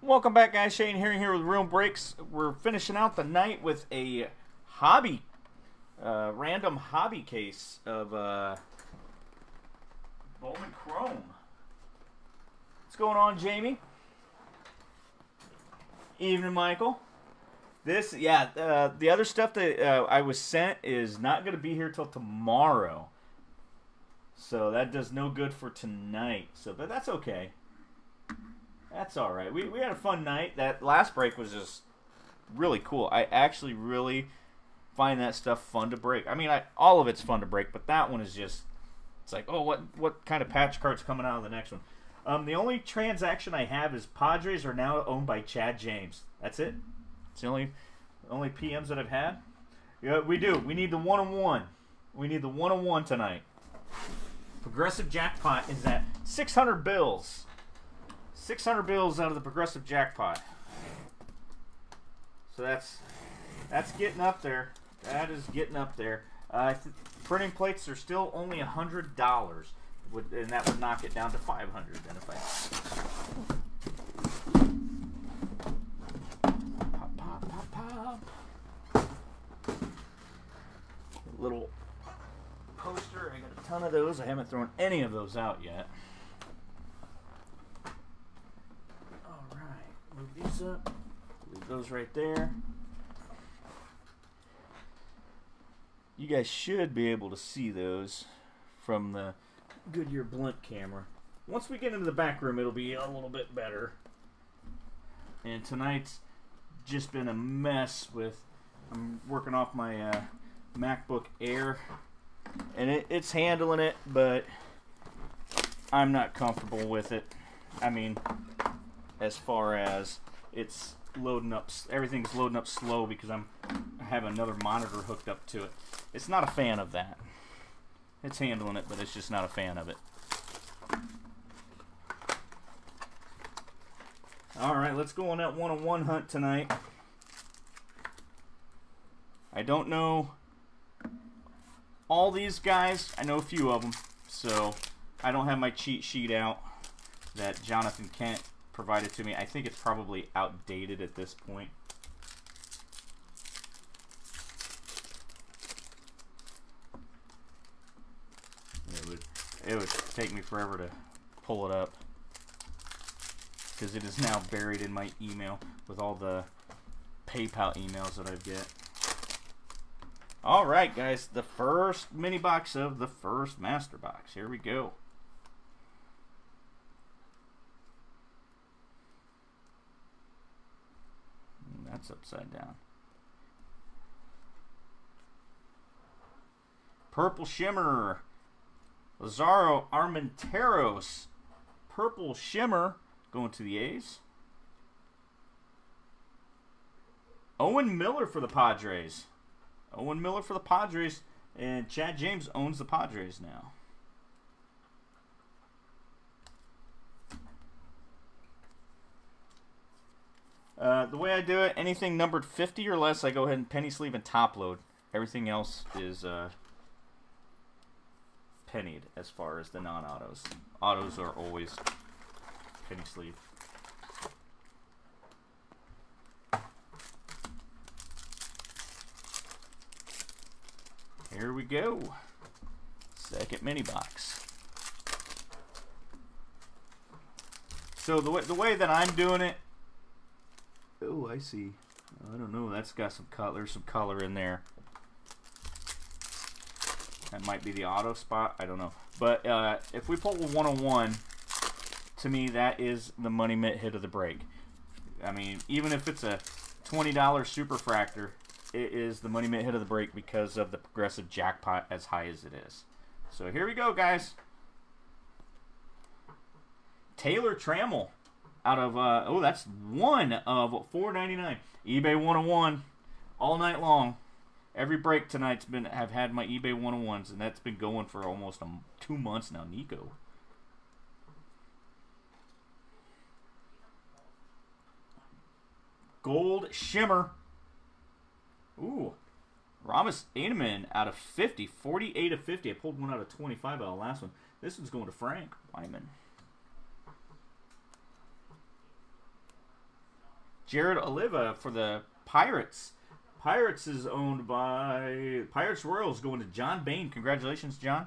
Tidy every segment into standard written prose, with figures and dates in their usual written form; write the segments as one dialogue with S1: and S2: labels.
S1: Welcome back, guys. Shane here with Real Breaks. We're finishing out the night with a hobby, random hobby case of Bowman Chrome. What's going on, Jamie? Evening, Michael. The other stuff that I was sent is not going to be here till tomorrow. So that does no good for tonight. But that's okay. That's all right. We had a fun night. That last break was just really cool. I actually really find that stuff fun to break. I mean, all of it's fun to break, but that one is just, it's like, oh, what kind of patch card's coming out of the next one? The only transaction I have is Padres are now owned by Chad James. That's it. It's the only PMs that I've had. Yeah, we do. We need the 1-on-1. We need the 1-on-1 tonight. Progressive jackpot is at 600 bills. 600 bills out of the progressive jackpot. So that's getting up there. That is getting up there. Printing plates are still only $100, and that would knock it down to 500. Then if I pop. Little poster. I got a ton of those. I haven't thrown any of those out yet. Move these up. Leave those right there. You guys should be able to see those from the Goodyear blimp camera. Once we get into the back room, it'll be a little bit better. And tonight's just been a mess with, I'm working off my MacBook Air, and it's handling it, but I'm not comfortable with it. I mean, as far as it's loading up, everything's loading up slow because I have another monitor hooked up to it. It's not a fan of that. It's handling it, but it's just not a fan of it. Alright, let's go on that 1-on-1 hunt tonight. I don't know all these guys. I know a few of them, so I don't have my cheat sheet out that Jonathan Kent provided to me. I think it's probably outdated at this point. It would take me forever to pull it up because it is now buried in my email with all the PayPal emails that I get. All right, guys, the first mini box of the first master box. Here we go. That's upside down. Purple Shimmer. Lazaro Armenteros. Purple Shimmer going to the A's. Owen Miller for the Padres. Owen Miller for the Padres. And Chad James owns the Padres now. The way I do it, anything numbered 50 or less, I go ahead and penny sleeve and top load. Everything else is pennied as far as the non-autos. Autos are always penny sleeve. Here we go. Second mini box. So the way that I'm doing it, oh, I see. I don't know. That's got some color. There's some color in there. That might be the auto spot. I don't know. But if we pull a 1-on-1, to me, that is the money Mitt hit of the break. I mean, even if it's a $20 super fractor, it is the money Mitt hit of the break because of the progressive jackpot as high as it is. So here we go, guys. Taylor Trammell. Out of, oh, that's one of $4.99. eBay 1-on-1 all night long. Every break tonight's been, I've had my eBay 1-on-1s, and that's been going for almost 2 months now. Nico. Gold Shimmer. Ooh. Ramos Aneman out of 50. 48 of 50. I pulled one out of 25 out of the last one. This one's going to Frank Wyman. Jared Oliva for the Pirates. Pirates is owned by Pirates Royals, going to John Bain. Congratulations, John.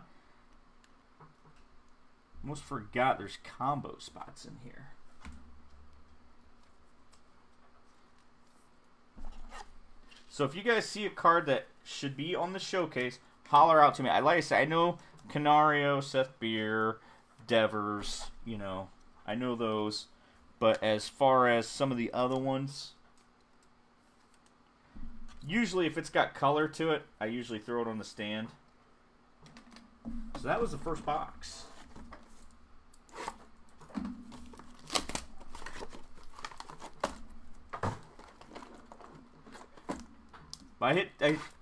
S1: Almost forgot there's combo spots in here. So if you guys see a card that should be on the showcase, holler out to me. Like I said, I know Canario, Seth Beer, Devers, you know, I know those. But as far as some of the other ones, usually if it's got color to it, I usually throw it on the stand. So that was the first box. I hit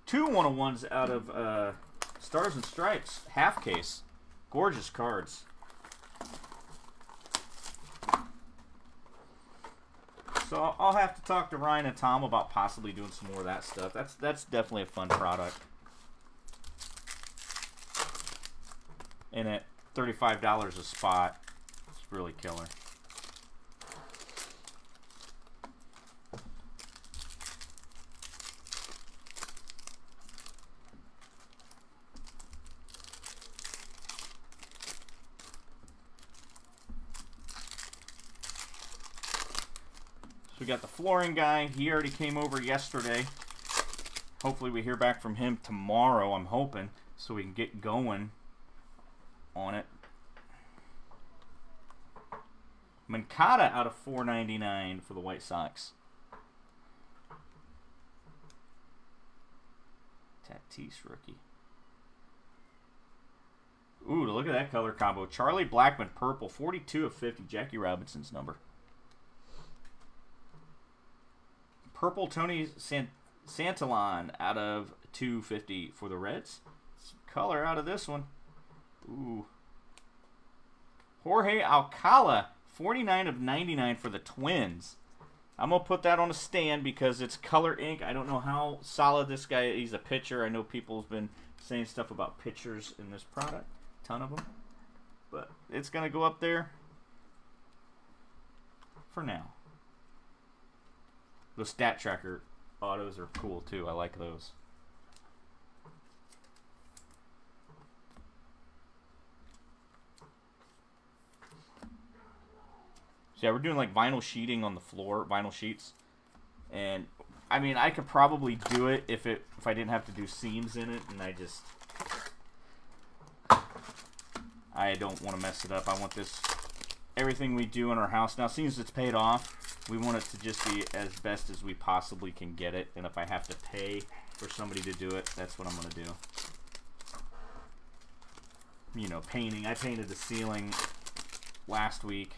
S1: 2 101s out of Stars and Stripes half case. Gorgeous cards. So I'll have to talk to Ryan and Tom about possibly doing some more of that stuff. That's definitely a fun product. And at $35 a spot, it's really killer. We got the flooring guy. He already came over yesterday. Hopefully we hear back from him tomorrow, I'm hoping, so we can get going on it. Mancada out of $4.99 for the White Sox. Tatis rookie. Ooh, look at that color combo. Charlie Blackmon purple, 42 of 50. Jackie Robinson's number. Purple Tony Santillan out of 250 for the Reds. Some color out of this one. Ooh. Jorge Alcala, 49 of 99 for the Twins. I'm going to put that on a stand because it's color ink. I don't know how solid this guy is. He's a pitcher. I know people have been saying stuff about pitchers in this product. Ton of them. But it's going to go up there for now. Those stat tracker autos are cool too. I like those. So yeah, we're doing like vinyl sheeting on the floor, vinyl sheets. And I mean, I could probably do it if I didn't have to do seams in it, and I don't want to mess it up. I want this, everything we do in our house now, seeing as it's paid off, we want it to just be as best as we possibly can get it. And if I have to pay for somebody to do it, that's what I'm going to do. You know, painting. I painted the ceiling last week.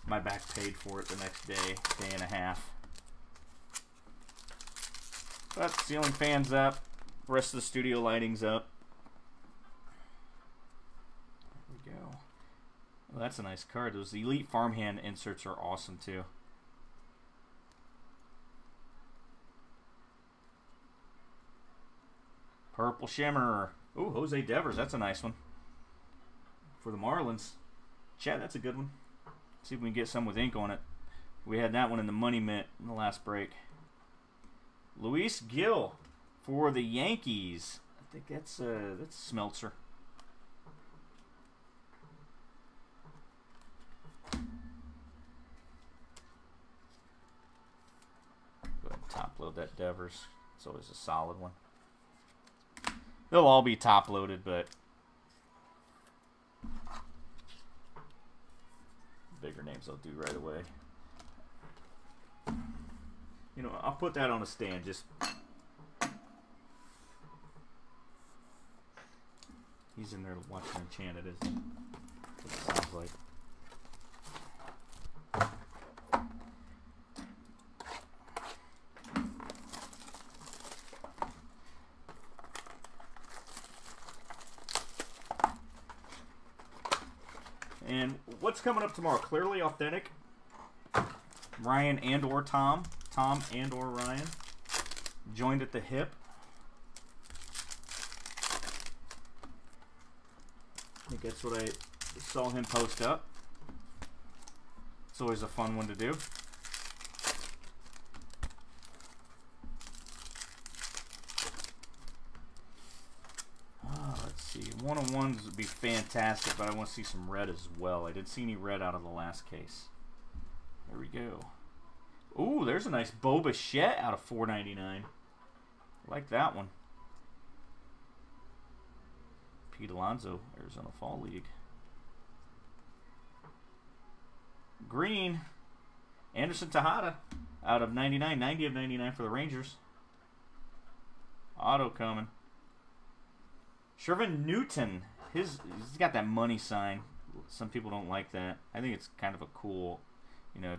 S1: My back paid for it the next day and a half. But ceiling fan's up. Rest of the studio lighting's up. There we go. Well, that's a nice card. Those Elite Farmhand inserts are awesome too. Purple Shimmer. Ooh, Jose Devers. That's a nice one. For the Marlins. Chad, that's a good one. See if we can get some with ink on it. We had that one in the Money Mint in the last break. Luis Gil for the Yankees. I think that's Smeltzer. Go ahead and top load that Devers. It's always a solid one. They'll all be top loaded, but bigger names I'll do right away. You know, I'll put that on a stand. Just he's in there watching Enchanted, isn't he? That's what it sounds like. And what's coming up tomorrow? Clearly Authentic. Ryan and or Tom. Tom and or Ryan. Joined at the hip. I think that's what I saw him post up. It's always a fun one to do. 101s would be fantastic, but I want to see some red as well. I didn't see any red out of the last case. There we go. Ooh, there's a nice Bo Bichette out of 499. Like that one. Pete Alonso, Arizona Fall League. Green, Anderson Tejada out of 99. 90 of 99 for the Rangers. Auto coming. Shervin Newton, he's got that money sign. Some people don't like that. I think it's kind of a cool, you know.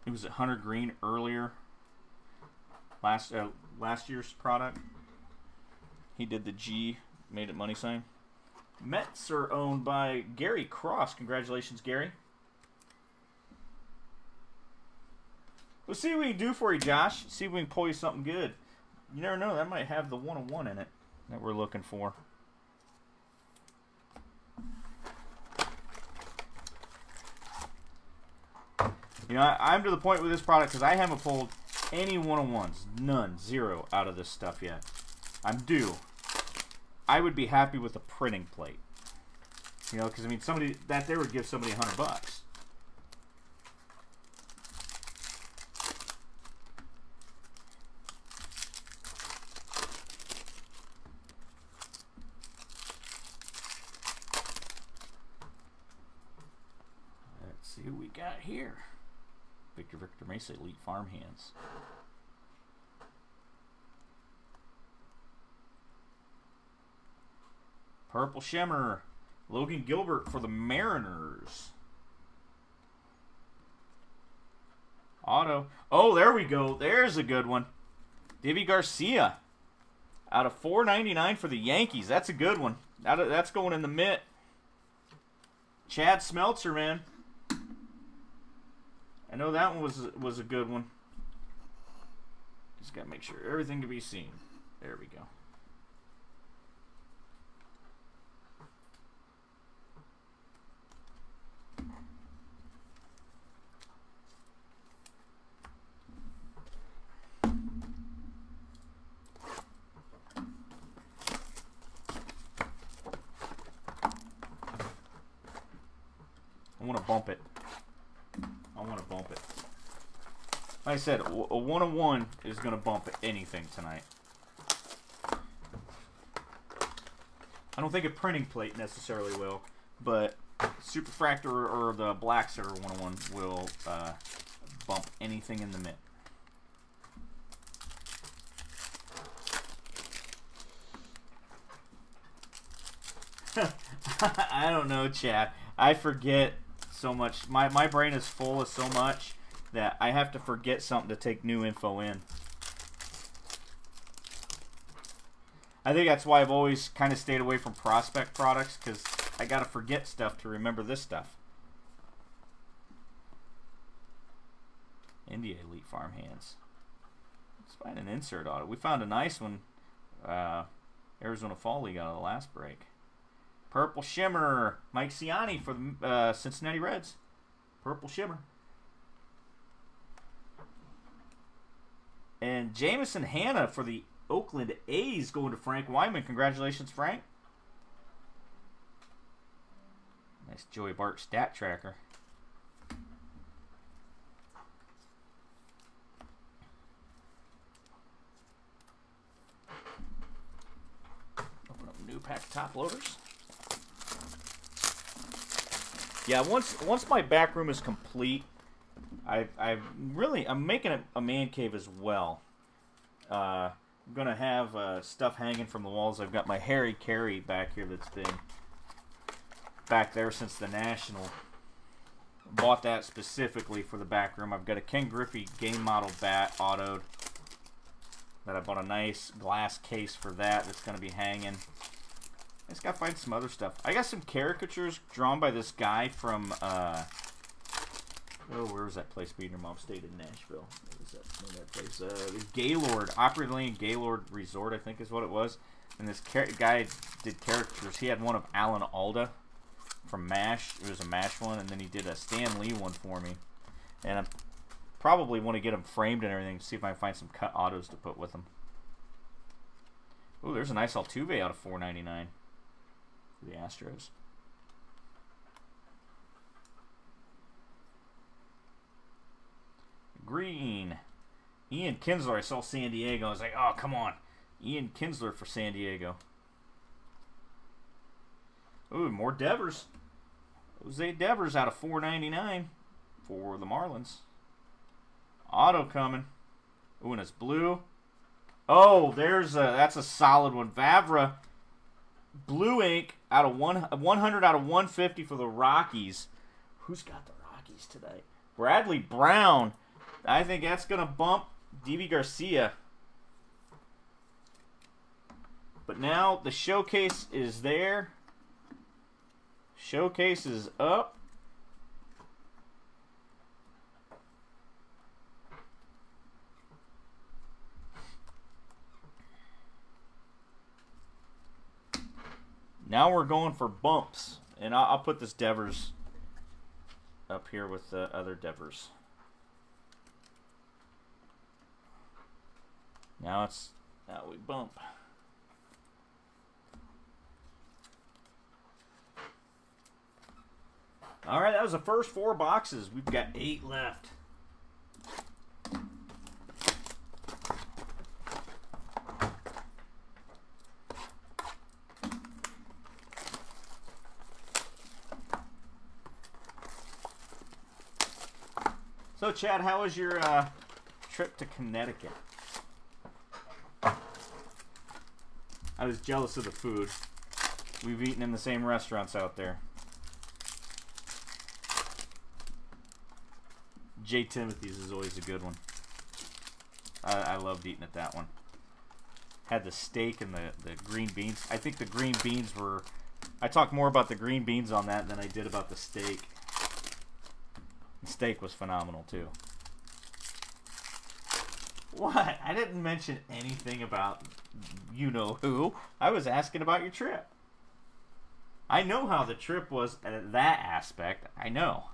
S1: It was at Hunter Green earlier. Last year's product. He did the G, made it money sign. Mets are owned by Gary Cross. Congratulations, Gary. We'll see what we can do for you, Josh. See if we can pull you something good. You never know, that might have the 101 in it that we're looking for. You know, I'm to the point with this product because I haven't pulled any 101s. None. Zero out of this stuff yet. I'm due. I would be happy with a printing plate. You know, because, I mean, somebody that there would give somebody $100. Let's see who we got here. Victor Mesa, Elite Farm Hands. Purple Shimmer, Logan Gilbert for the Mariners. Auto. Oh, there we go. There's a good one. Deivi Garcia out of 499 for the Yankees. That's a good one. That's going in the Mitt. Chad Smeltzer, man. I know that one was a good one. Just gotta make sure everything can be seen. There we go. I want to bump it. Like I said, a 101 is going to bump anything tonight. I don't think a printing plate necessarily will, but Superfractor or the Black Center 101 will bump anything in the Mitt. I don't know, chat. I forget so much. My brain is full of so much that I have to forget something to take new info in. I think that's why I've always kind of stayed away from prospect products, because I got to forget stuff to remember this stuff. India Elite Farm Hands. Let's find an insert auto. We found a nice one. Arizona Fall League out of the last break. Purple Shimmer. Mike Ciani for the Cincinnati Reds. Purple Shimmer. And Jamison Hanna for the Oakland A's going to Frank Wyman. Congratulations, Frank. Nice Joey Bart stat tracker. Open up a new pack of top loaders. Yeah, once my back room is complete, I'm making a man cave as well. I'm gonna have stuff hanging from the walls. I've got my Harry Carey back here that's been back there since the National. Bought that specifically for the back room. I've got a Ken Griffey game model bat autoed that I bought a nice glass case for that's gonna be hanging. I just gotta find some other stuff. I got some caricatures drawn by this guy from where was that place? Being your mom stayed in Nashville. What was that place? Gaylord, Opry Lane Gaylord Resort, I think is what it was. And this guy did caricatures. He had one of Alan Alda from MASH. It was a MASH one, and then he did a Stan Lee one for me. And I probably want to get them framed and everything. See if I can find some cut autos to put with them. Oh, there's a nice Altuve out of 499. for the Astros. Green. Ian Kinsler. I saw San Diego. I was like, oh, come on. Ian Kinsler for San Diego. Ooh, more Devers. Jose Devers out of 499 for the Marlins. Auto coming. Ooh, and it's blue. Oh, that's a solid one. Vavra. Blue ink out of 100 out of 150 for the Rockies. Who's got the Rockies today? Bradley Brown. I think that's going to bump Deivi Garcia. But now the showcase is there. Showcase is up. Now we're going for bumps. And I'll put this Devers up here with the other Devers. Now we bump. All right, that was the first 4 boxes. We've got 8 left. So, Chad, how was your trip to Connecticut? I was jealous of the food. We've eaten in the same restaurants out there. J. Timothy's is always a good one. I loved eating at that one. Had the steak and the green beans. I think the green beans were... I talked more about the green beans on that than I did about the steak. The steak was phenomenal, too. What? I didn't mention anything about you-know-who. I was asking about your trip. I know how the trip was at that aspect. I know.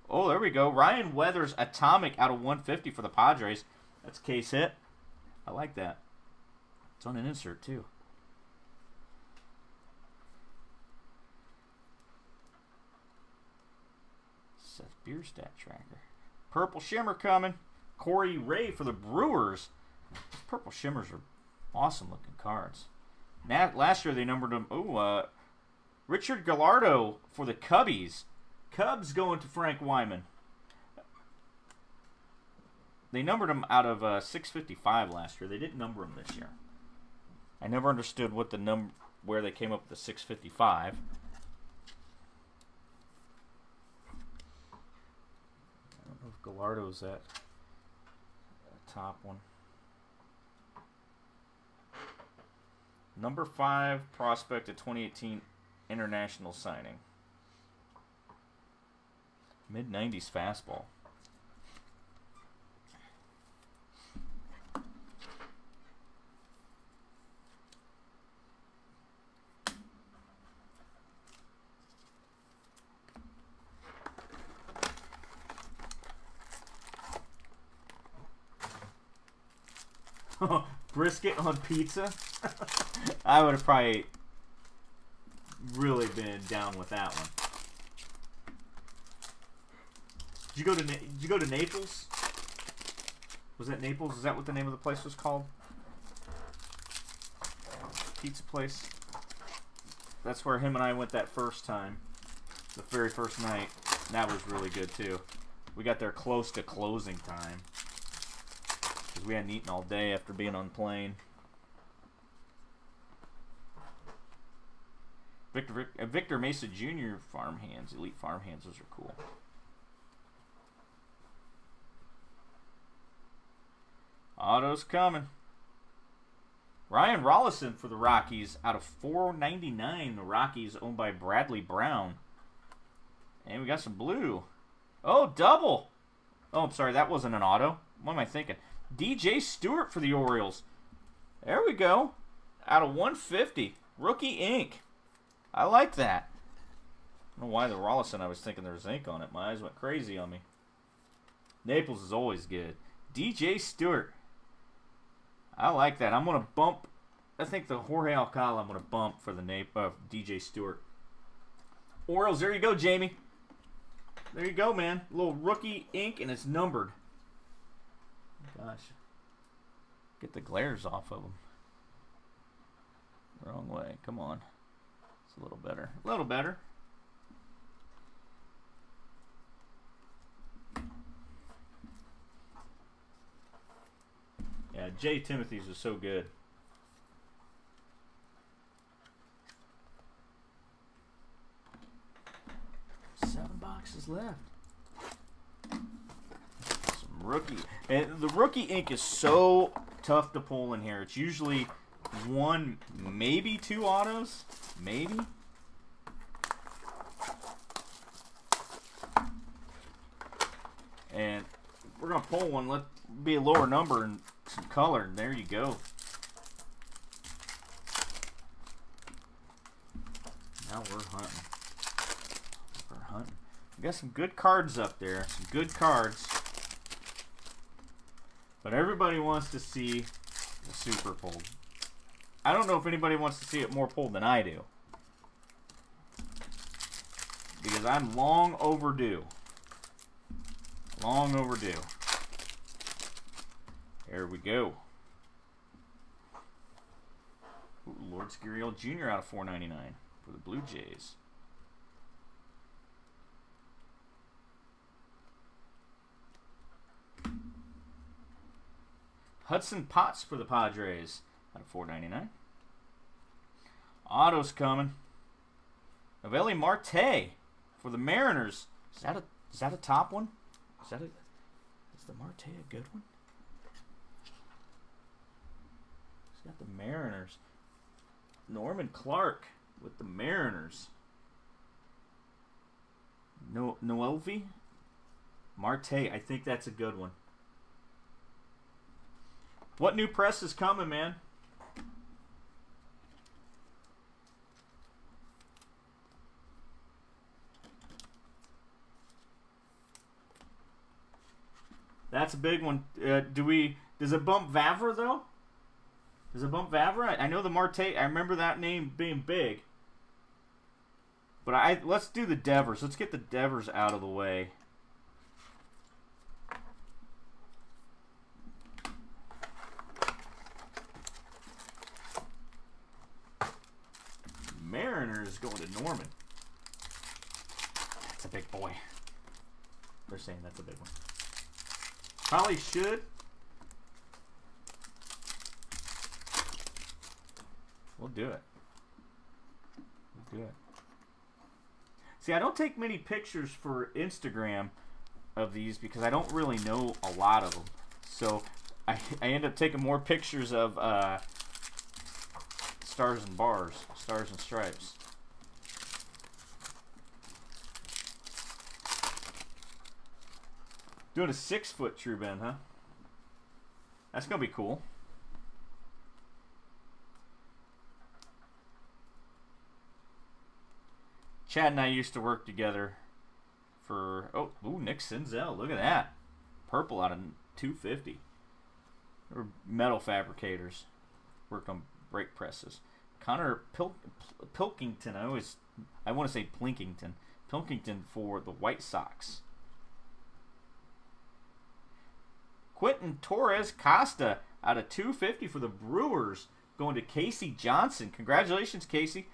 S1: Oh, there we go. Ryan Weathers, Atomic out of 150 for the Padres. That's case hit. I like that. It's on an insert, too. Seth Bierstadt tracker. Purple Shimmer coming. Corey Ray for the Brewers. These Purple Shimmers are awesome-looking cards. Last year they numbered them. Oh, Richard Gallardo for the Cubbies. Cubs going to Frank Wyman. They numbered them out of 655 last year. They didn't number them this year. I never understood what the where they came up with the 655. I don't know if Gallardo's that top one. Number 5 prospect at 2018 international signing. Mid-90s fastball. Brisket on pizza? I would have probably really been down with that one. Did you go to Naples? Was that Naples? Is that what the name of the place was called? Pizza place. That's where him and I went that first time. The very first night. That was really good too. We got there close to closing time. Because we hadn't eaten all day after being on the plane. Victor Mesa Jr. farm hands. Elite farm hands. Those are cool. Auto's coming. Ryan Rollison for the Rockies out of 499. The Rockies owned by Bradley Brown. And we got some blue. Oh, double. Oh, I'm sorry. That wasn't an auto. What am I thinking? DJ Stewart for the Orioles. There we go. Out of 150. Rookie ink. I like that. I don't know why the Rollison, I was thinking there was ink on it. My eyes went crazy on me. Naples is always good. DJ Stewart. I like that. I'm going to bump think the Jorge Alcala I'm going to bump for the name of DJ Stewart. Orioles, there you go, Jamie. There you go, man. A little rookie ink, and it's numbered. Gosh. Get the glares off of them. Wrong way. Come on. It's a little better. A little better. Yeah, Jay Timothy's was so good. Seven boxes left. Some rookie. And the rookie ink is so tough to pull in here. It's usually one, maybe two autos. Maybe. And we're going to pull one. Let be a lower number and some color. And there you go. Now we're hunting. We got some good cards up there. Some good cards. But everybody wants to see the super pulled. I don't know if anybody wants to see it more pulled than I do. Because I'm long overdue. Long overdue. There we go. Ooh, Lord Skiriel Jr. out of $4.99 for the Blue Jays. Hudson Potts for the Padres out of $4.99. Auto's coming. Noelvi Marte for the Mariners. Is that a top one? Is the Marte a good one? He's got the Mariners. Norman Clark with the Mariners. Noelvi Marte. I think that's a good one. What new press is coming, man? That's a big one. Does it bump Vavra, though? Does it bump Vavra? I know the Marte. I remember that name being big. But let's do the Devers. Let's get the Devers out of the way. Mariners going to Norman. That's a big boy. They're saying that's a big one. Probably should. We'll do it. We'll do it. See, I don't take many pictures for Instagram of these because I don't really know a lot of them. So I end up taking more pictures of Stars and Bars, Stars and Stripes. Doing a 6-foot True Ben, huh? That's going to be cool. Chad and I used to work together for... ooh, Nick Senzel. Look at that. Purple out of 250. They were metal fabricators. Worked on brake presses. Connor Pilkington. I want to say Plinkington. Pilkington for the White Sox. Quentin Torres Costa out of 250 for the Brewers. Going to Casey Johnson. Congratulations, Casey.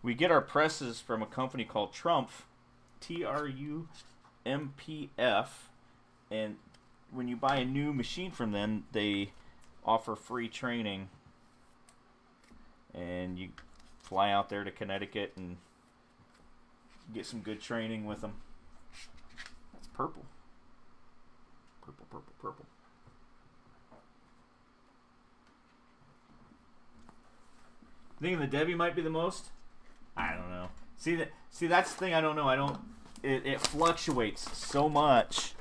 S1: We get our presses from a company called Trumpf. T-R-U-M-P-F. And when you buy a new machine from them, they offer free training. And you fly out there to Connecticut and get some good training with them. That's purple. Purple, purple, purple. Thinking the Debbie might be the most? I don't know. See, that's the thing I don't know. It fluctuates so much.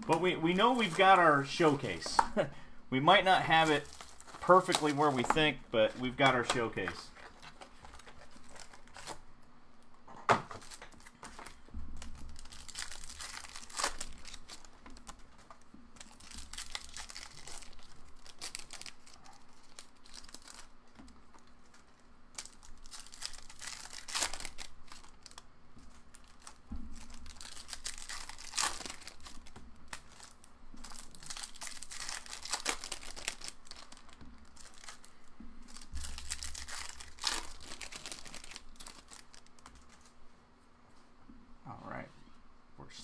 S1: But we know we've got our showcase. We might not have it perfectly where we think, but we've got our showcase.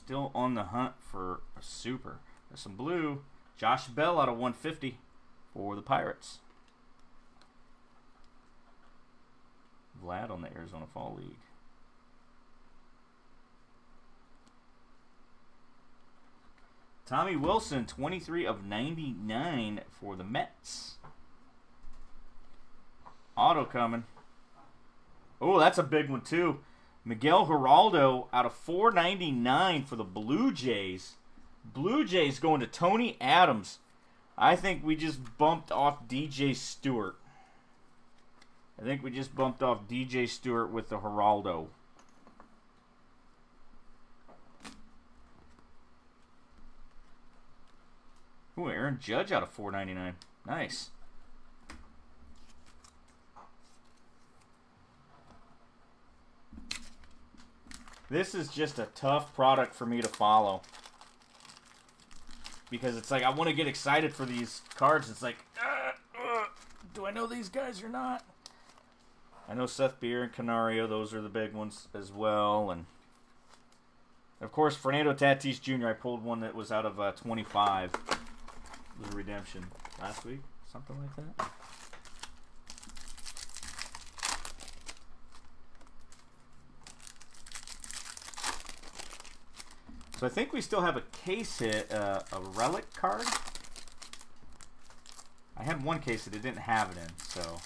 S1: Still on the hunt for a super. There's some blue. Josh Bell out of 150 for the Pirates. Vlad on the Arizona Fall League. Tommy Wilson, 23 of 99 for the Mets. Auto coming. Oh, that's a big one too. Miguel Geraldo out of 499 for the Blue Jays. Blue Jays going to Tony Adams. I think we just bumped off DJ Stewart. I think we just bumped off DJ Stewart with the Geraldo. Ooh, Aaron Judge out of 499. Nice. This is just a tough product for me to follow. Because it's like, I want to get excited for these cards. It's like, do I know these guys or not? I know Seth Beer and Canario, those are the big ones as well. And, of course, Fernando Tatis Jr., I pulled one that was out of 25. It was a redemption last week, something like that. So I think we still have a case hit, a relic card. I had one case that it didn't have it in, so.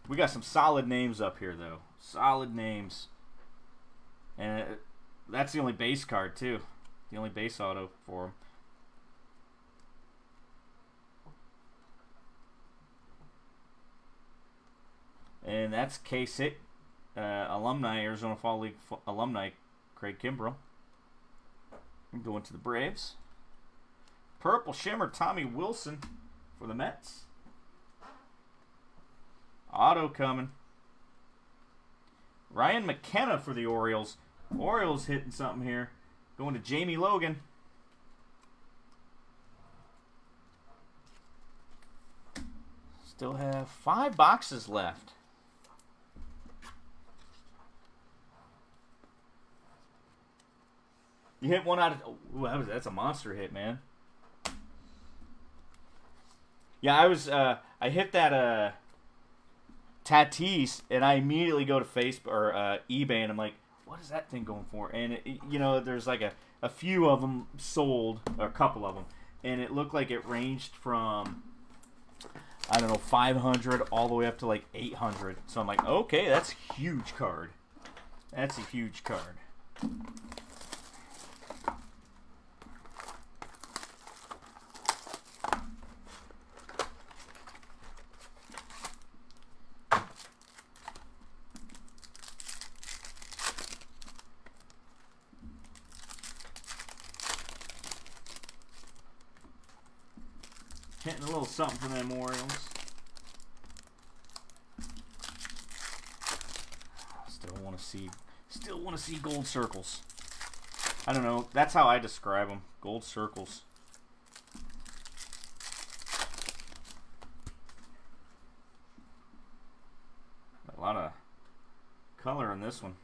S1: We got some solid names up here, though. Solid names. And that's the only base card, too. The only base auto for him. And that's case hit alumni, Arizona Fall League alumni, Craig Kimbrell. I'm going to the Braves. Purple Shimmer, Tommy Wilson for the Mets. Auto coming. Ryan McKenna for the Orioles. Orioles hitting something here. Going to Jamie Logan. Still have 5 boxes left. You hit one out of... Ooh, that's a monster hit, man. Yeah, I hit that Tatis, and I immediately go to Facebook or eBay, and I'm like, what is that thing going for? And, you know, there's like a few of them sold, or a couple of them, and it looked like it ranged from, I don't know, 500 all the way up to like 800. So I'm like, okay, that's a huge card. That's a huge card. Hitting a little something from them Orioles. Still want to see gold circles. I don't know. That's how I describe them. Gold circles. A lot of color in this one.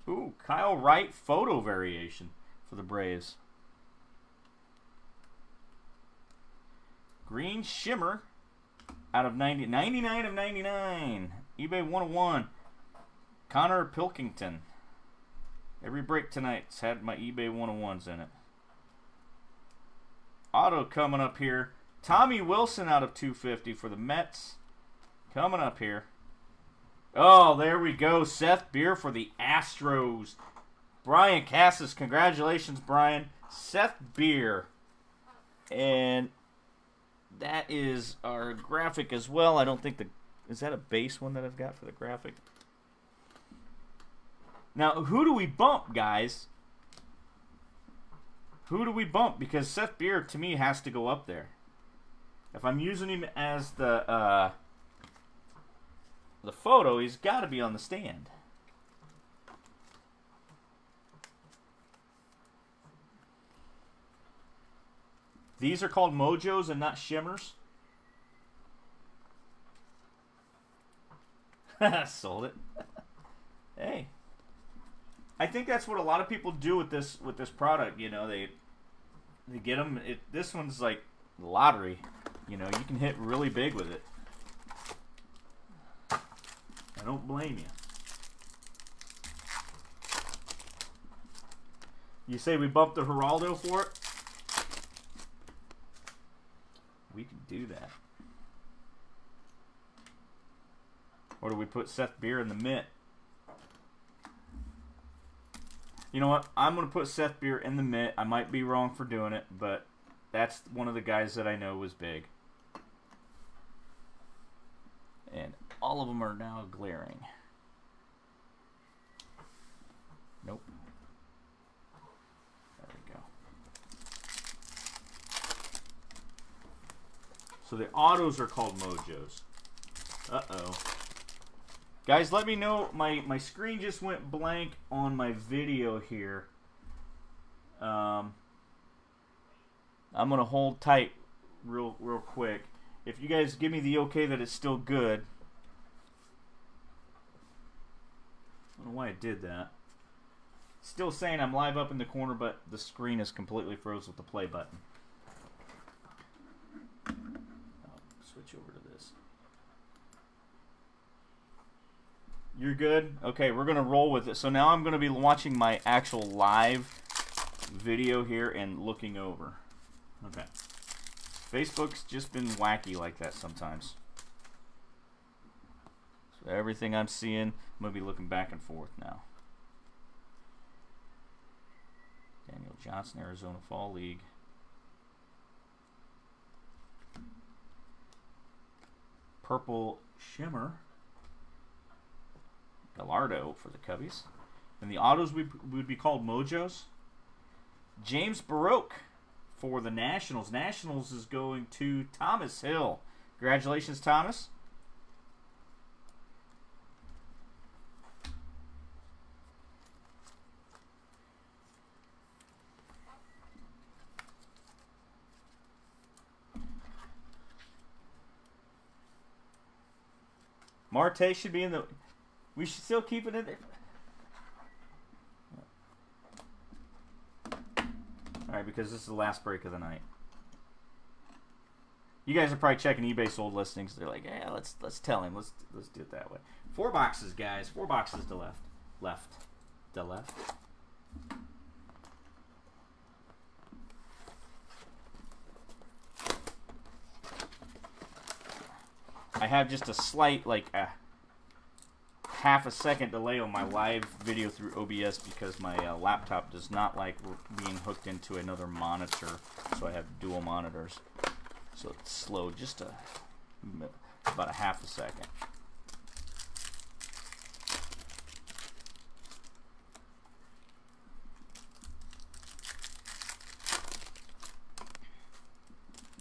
S1: Ooh, Kyle Wright photo variation for the Braves. Green Shimmer out of 99 of 99. eBay 101. Connor Pilkington. Every break tonight's had my eBay 101s in it. Auto coming up here. Tommy Wilson out of 250 for the Mets. Coming up here. Oh, there we go. Seth Beer for the Astros. Brian Cassis. Congratulations, Brian. Seth Beer. And that is our graphic as well. I don't think is that a base one that I've got for the graphic? Now, who do we bump, guys? Who do we bump? Because Seth Beer, to me, has to go up there. If I'm using him as the photo, he's got to be on the stand. These are called Mojos and not Shimmers. Sold it. Hey, I think that's what a lot of people do with this product. You know, they get them. This one's like lottery. You know, you can hit really big with it. I don't blame you. You say we bumped the Geraldo for it? We can do that. Or do we put Seth Beer in the Mitt? You know what? I'm going to put Seth Beer in the Mitt. I might be wrong for doing it, but that's one of the guys that I know was big. And all of them are now glaring. Nope. There we go. So the autos are called Mojos. Uh-oh. Guys, let me know. My screen just went blank on my video here. I'm going to hold tight real quick. If you guys give me the okay that it's still good. I don't know why I did that. Still saying I'm live up in the corner, but the screen is completely froze with the play button. I'll switch over to this. You're good? Okay, we're going to roll with it. So now I'm going to be watching my actual live video here and looking over. Okay. Facebook's just been wacky like that sometimes. So everything I'm seeing, I'm going to be looking back and forth now. Daniel Johnson, Arizona Fall League. Purple Shimmer. Gallardo for the Cubbies. And the autos would be called Mojos. James Baroque for the Nationals. Nationals is going to Thomas Hill. Congratulations, Thomas. Marte should be in the... We should still keep it in there. Alright, because this is the last break of the night. You guys are probably checking eBay sold listings. They're like, yeah, let's tell him. Let's do it that way. 4 boxes, guys. 4 boxes to left. To left. I have just a slight, like, half a second delay on my live video through OBS because my laptop does not like being hooked into another monitor, so I have dual monitors. So it's slow just about a half a second.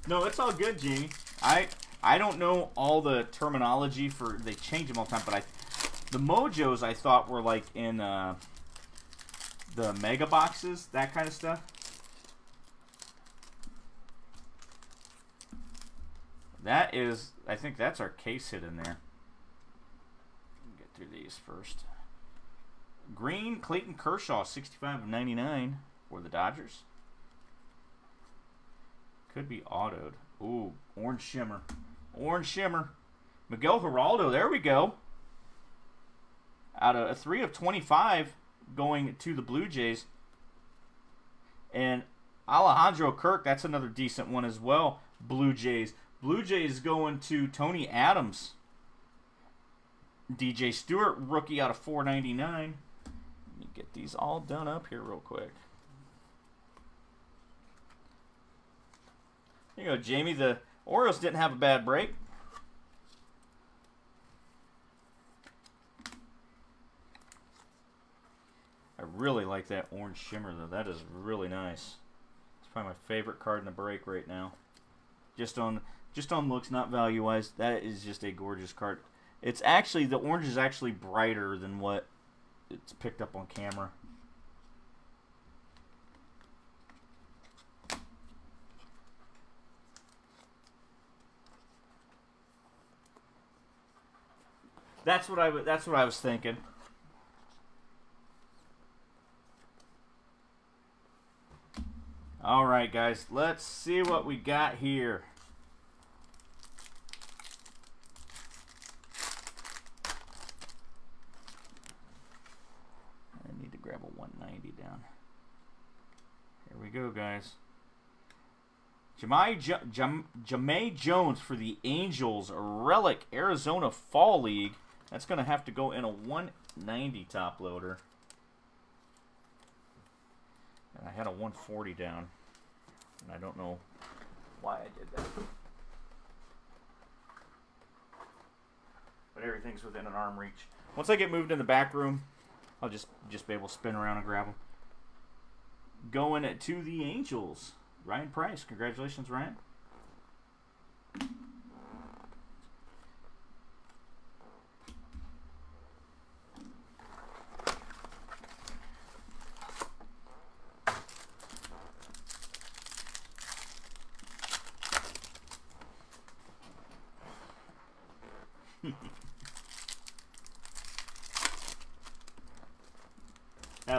S1: No, it's all good, Jamie. I don't know all the terminology for, they change them all the time, but the Mojos I thought were like in the mega boxes, that kind of stuff. That is, I think that's our case hit in there. Get through these first. Green, Clayton Kershaw, 65/99 for the Dodgers. Could be autoed. Ooh, orange shimmer. Orange shimmer. Miguel Geraldo, there we go. Out of a 3 of 25 going to the Blue Jays. And Alejandro Kirk, that's another decent one as well. Blue Jays. Blue Jays going to Tony Adams. DJ Stewart, rookie out of 499. Let me get these all done up here real quick. There you go, Jamie. The Orioles didn't have a bad break. I really like that orange shimmer, though. That is really nice. It's probably my favorite card in the break right now. Just on looks, not value-wise. That is just a gorgeous card. It's actually, the orange is actually brighter than what it's picked up on camera. That's what I was thinking. All right, guys, let's see what we got here. I need to grab a 190 down. Here we go, guys. Jahmai Jones for the Angels, Relic, Arizona Fall League. That's going to have to go in a 190 top loader. And I had a 140 down. And I don't know why I did that. But everything's within an arm reach. Once I get moved in the back room, I'll just be able to spin around and grab them. Going to the Angels, Ryan Price. Congratulations, Ryan.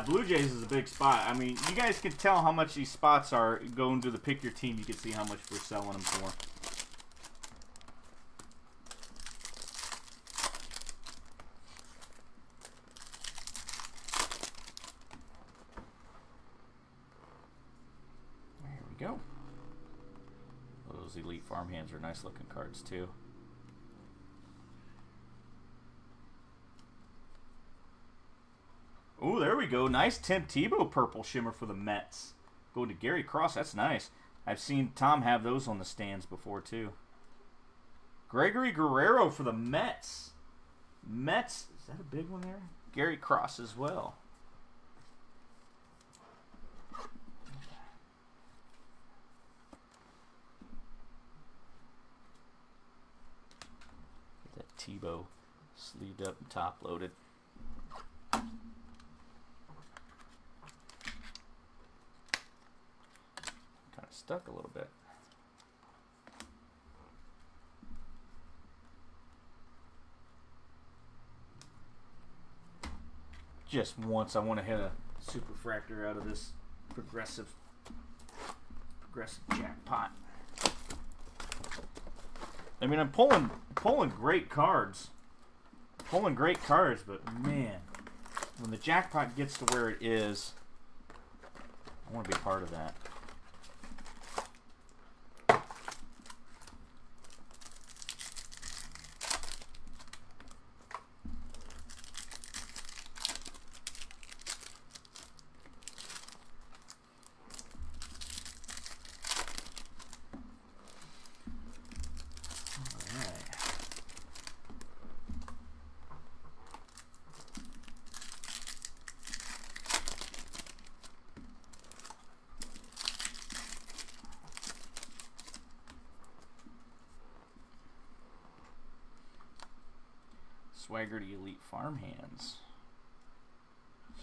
S1: Blue Jays is a big spot. I mean, you guys can tell how much these spots are going to the pick your team. You can see how much we're selling them for. There we go. Those Elite Farmhands are nice looking cards too. Oh, there we go. Nice Tim Tebow purple shimmer for the Mets. Going to Gary Cross. That's nice. I've seen Tom have those on the stands before, too. Gregory Guerrero for the Mets. Mets. Is that a big one there? Gary Cross as well. Get that Tebow sleeved up and top loaded. Stuck a little bit. Just once I want to hit a super fractor out of this progressive jackpot. I mean, I'm pulling great cards. Pulling great cards, but man, when the jackpot gets to where it is, I want to be a part of that. Swaggerty Elite Farmhands.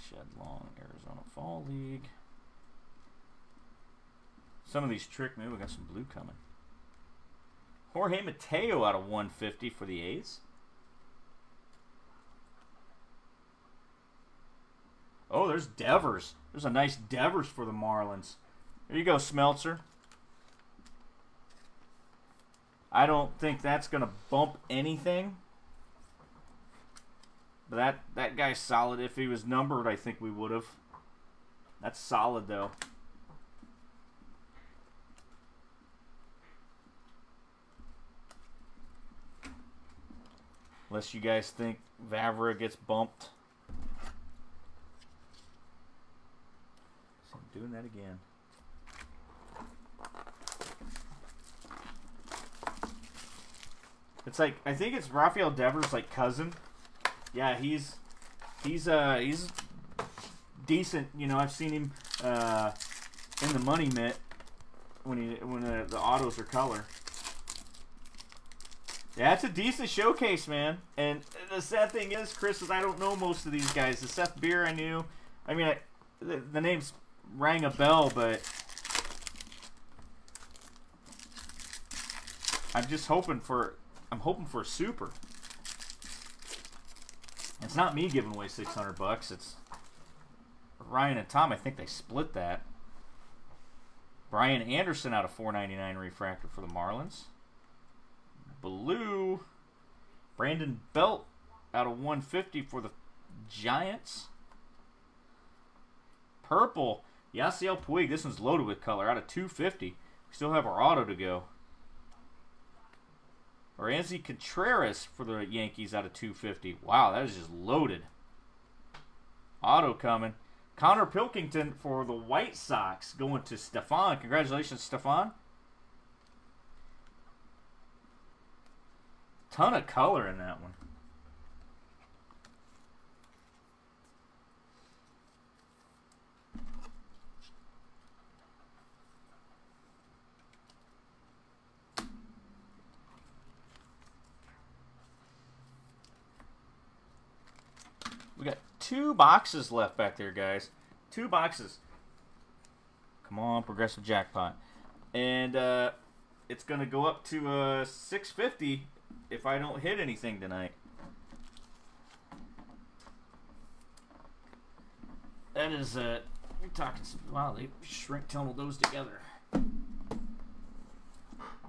S1: Shed Long, Arizona Fall League. Some of these trick me. We got some blue coming. Jorge Mateo out of 150 for the A's. Oh, there's Devers. There's a nice Devers for the Marlins. There you go, Smeltzer. I don't think that's going to bump anything. But that guy's solid. If he was numbered, I think we would have. That's solid, though. Unless you guys think Vavra gets bumped. So I'm doing that again. It's like, I think it's Rafael Devers' like cousin. Yeah, he's decent. You know, I've seen him in the money mitt when the autos are color. Yeah, it's a decent showcase, man. And the sad thing is, Chris, is I don't know most of these guys. The Seth Beer I knew. I mean, the names rang a bell, but I'm hoping for a super. It's not me giving away 600 bucks. It's Ryan and Tom. I think they split that. Brian Anderson out of 499 refractor for the Marlins. Blue. Brandon Belt out of 150 for the Giants. Purple. Yasiel Puig. This one's loaded with color out of 250. We still have our auto to go. Oranzi Contreras for the Yankees out of 250. Wow, that is just loaded. Auto coming. Connor Pilkington for the White Sox going to Stefan. Congratulations, Stefan. Ton of color in that one. We got 2 boxes left back there, guys. 2 boxes. Come on, progressive jackpot. And it's going to go up to $650 if I don't hit anything tonight. That is, you're talking some, wow, they shrink tunneled those together.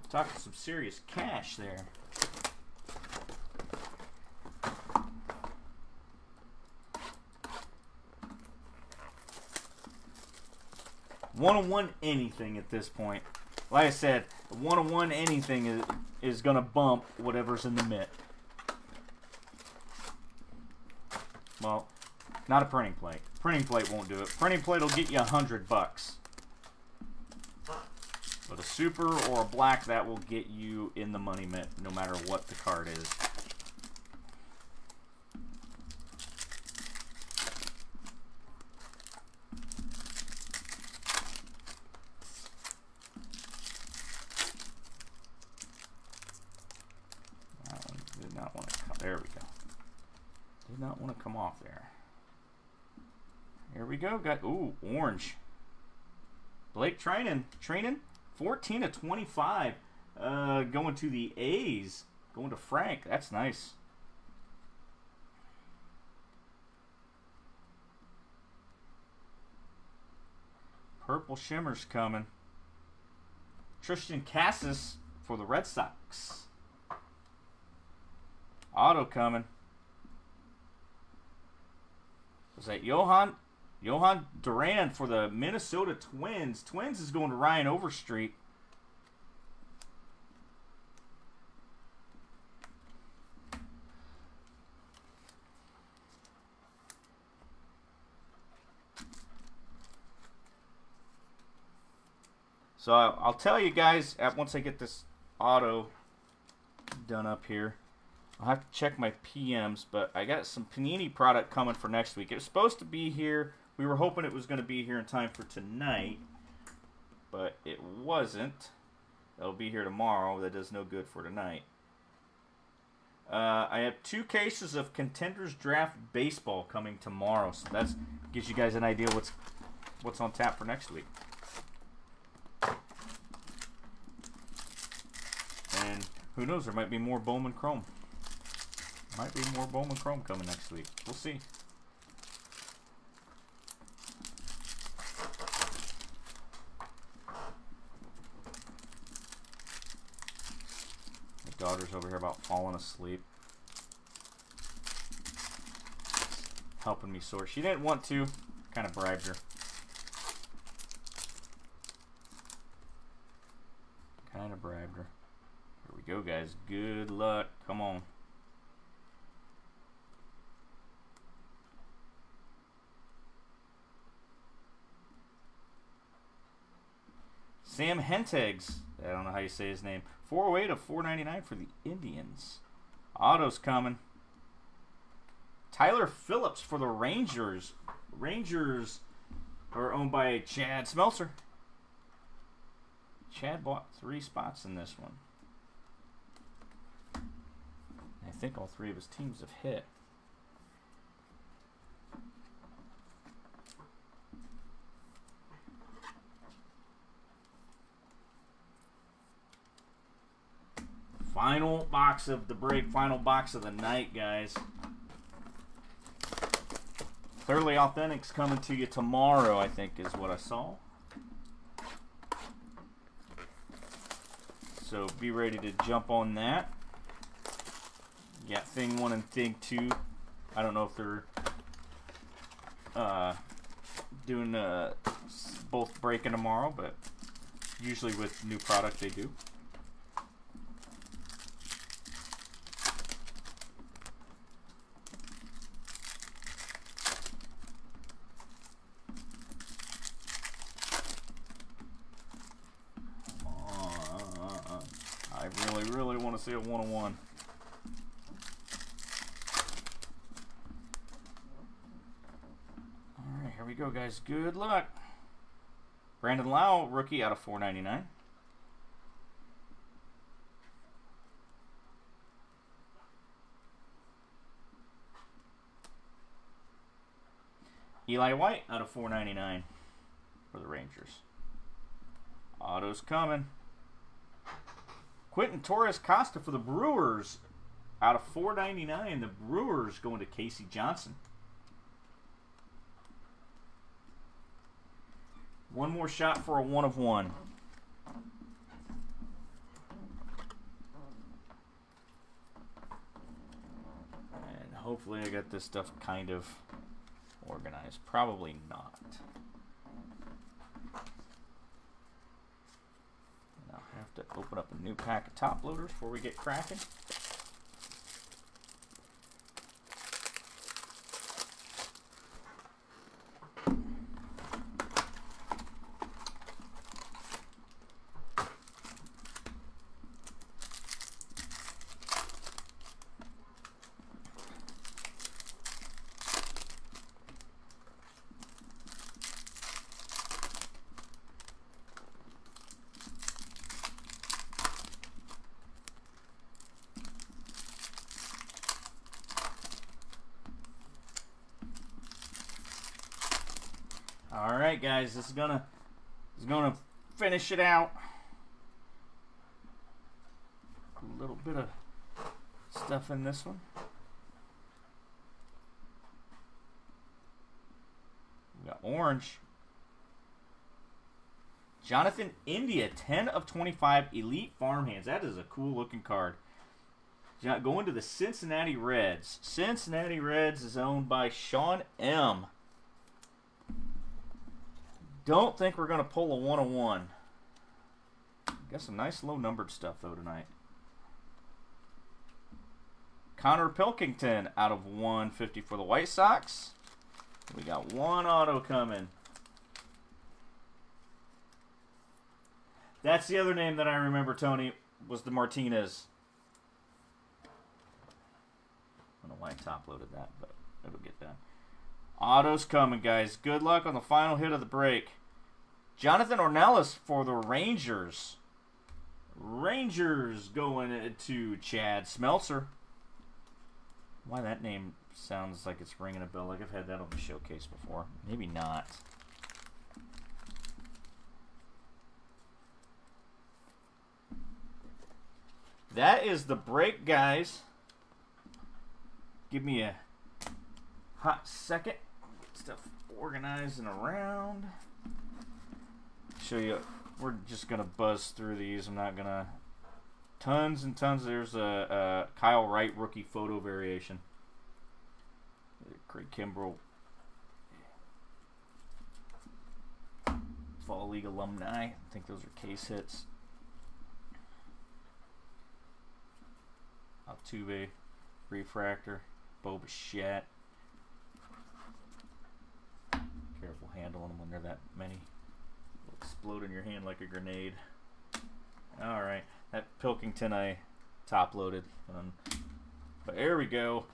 S1: Talking some serious cash there. One-on-one anything at this point. Like I said, the one-on-one anything is going to bump whatever's in the mitt. Well, not a printing plate. Printing plate won't do it. Printing plate will get you $100. But a super or a black, that will get you in the money mitt no matter what the card is. There we go. Did not want to come off there. Here we go. Got, ooh, orange. Blake Treinen. 14 of 25. Going to the A's. Going to Frank. That's nice. Purple Shimmer's coming. Tristan Cassis for the Red Sox. Auto coming. Was that Johan Duran for the Minnesota Twins? Twins is going to Ryan Overstreet. So I'll tell you guys once I get this auto done up here. I'll have to check my PMs, but I got some Panini product coming for next week. It was supposed to be here. We were hoping it was going to be here in time for tonight, but it wasn't. That'll be here tomorrow. That does no good for tonight. I have 2 cases of Contenders Draft Baseball coming tomorrow, so that gives you guys an idea what's on tap for next week. And who knows, there might be more Bowman Chrome. Might be more Bowman Chrome coming next week. We'll see. My daughter's over here about falling asleep. Helping me sort. She didn't want to. Kind of bribed her. Kind of bribed her. Here we go, guys. Good luck. Come on. Sam Hentegs, I don't know how you say his name. 408 of 499 for the Indians. Auto's coming. Tyler Phillips for the Rangers. Rangers are owned by Chad Smeltzer. Chad bought 3 spots in this one. I think all 3 of his teams have hit. Final box of the break, final box of the night, guys. Thoroughly Authentic's coming to you tomorrow, I think is what I saw. So be ready to jump on that. Yeah, thing 1 and thing 2. I don't know if they're doing both breaking tomorrow, but usually with new product they do. I really want to see a 1-on-1. Alright, here we go, guys. Good luck. Brandon Lau, rookie out of 499. Eli White out of 499 for the Rangers. Auto's coming. Quentin Torres Costa for the Brewers out of 499. The Brewers going to Casey Johnson. One more shot for a 1 of 1. And hopefully I got this stuff kind of organized. Probably not. And I'll have to open up a new pack of top loaders before we get cracking. All right, guys, this is gonna finish it out. A little bit of stuff in this one. We got orange. Jonathan India, 10 of 25 Elite Farmhands. That is a cool looking card. Going to the Cincinnati Reds. Cincinnati Reds is owned by Sean M. Don't think we're going to pull a 1-on-1. Got some nice low-numbered stuff, though, tonight. Connor Pilkington out of 150 for the White Sox. We got one auto coming. That's the other name that I remember, Tony, was the Martinez. I don't know why I top-loaded that, but it'll get done. Auto's coming, guys. Good luck on the final hit of the break. Jonathan Ornelas for the Rangers. Rangers going to Chad Smeltzer. Why that name sounds like it's ringing a bell. Like I've had that on the showcase before. Maybe not. That is the break, guys. Give me a hot second. Stuff organized and around. Show you. We're just gonna buzz through these. I'm not gonna. Tons and tons. There's a Kyle Wright rookie photo variation. Craig Kimbrell. Fall League alumni. I think those are case hits. Altuve, Refractor, Bo Bichette. Careful handling them when they're that many. They'll explode in your hand like a grenade. Alright, that Pilkington I top loaded. But there we go.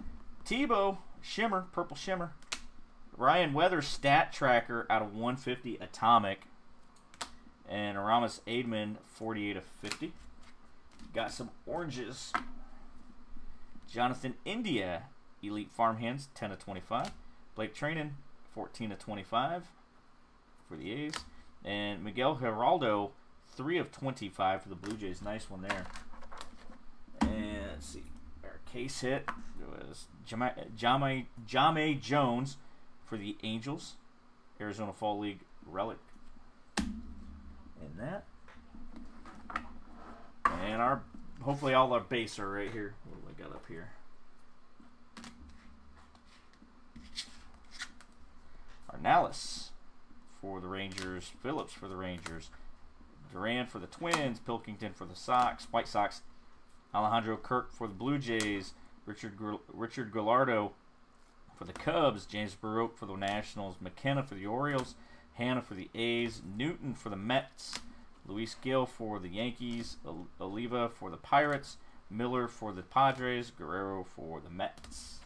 S1: Tebow, Shimmer, Purple Shimmer. Ryan Weathers Stat Tracker out of 150 Atomic. And Aramis Aidman, 48 of 50. Got some oranges. Jonathan India, Elite Farmhands, 10 of 25. Blake Treinen, 14 of 25 for the A's. And Miguel Geraldo, 3 of 25 for the Blue Jays. Nice one there. And let's see. Our case hit was Jame Jones for the Angels. Arizona Fall League relic. And that. And our, hopefully all our base are right here. What do I got up here? Arnalis for the Rangers. Phillips for the Rangers. Duran for the Twins. Pilkington for the White Sox. Alejandro Kirk for the Blue Jays. Richard Gallardo for the Cubs. James Baroque for the Nationals. McKenna for the Orioles. Hanna for the A's. Newton for the Mets. Luis Gil for the Yankees. Oliva for the Pirates. Miller for the Padres. Guerrero for the Mets.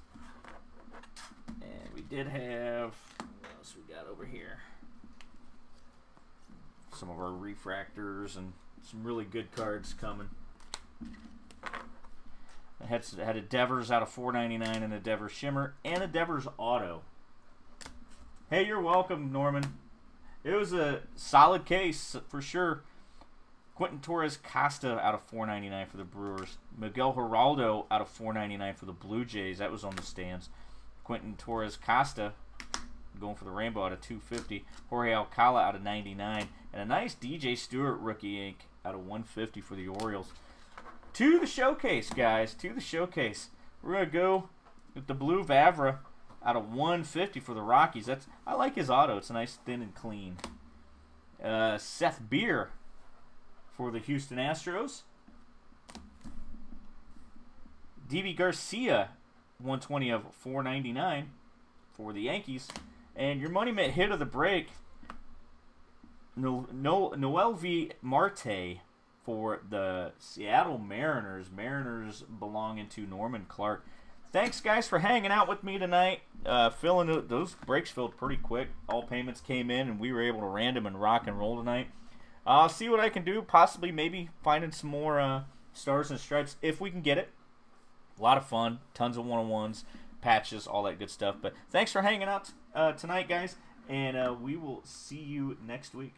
S1: And we did have, what else we got over here? Some of our refractors and some really good cards coming. I had a Devers out of $4.99 and a Devers Shimmer and a Devers Auto. Hey, you're welcome, Norman. It was a solid case for sure. Quentin Torres Costa out of $4.99 for the Brewers. Miguel Geraldo out of $4.99 for the Blue Jays. That was on the stands. Quentin Torres Costa going for the Rainbow out of $250. Jorge Alcala out of $99. And a nice DJ Stewart rookie ink out of $150 for the Orioles. To the showcase, guys. To the showcase. We're going to go with the blue Vavra out of $150 for the Rockies. I like his auto. It's nice, thin, and clean. Seth Beer for the Houston Astros. Deivi Garcia, 120 of $4.99 for the Yankees. And your Money Mitt hit of the break, Noelvi Marte for the Seattle Mariners. Mariners belonging to Norman Clark. Thanks, guys, for hanging out with me tonight. Those breaks filled pretty quick. All payments came in, and we were able to random and rock and roll tonight. I'll see what I can do. Possibly, maybe finding some more Stars and Stripes if we can get it. A lot of fun. Tons of one-on-ones, patches, all that good stuff. But thanks for hanging out tonight, guys. And we will see you next week.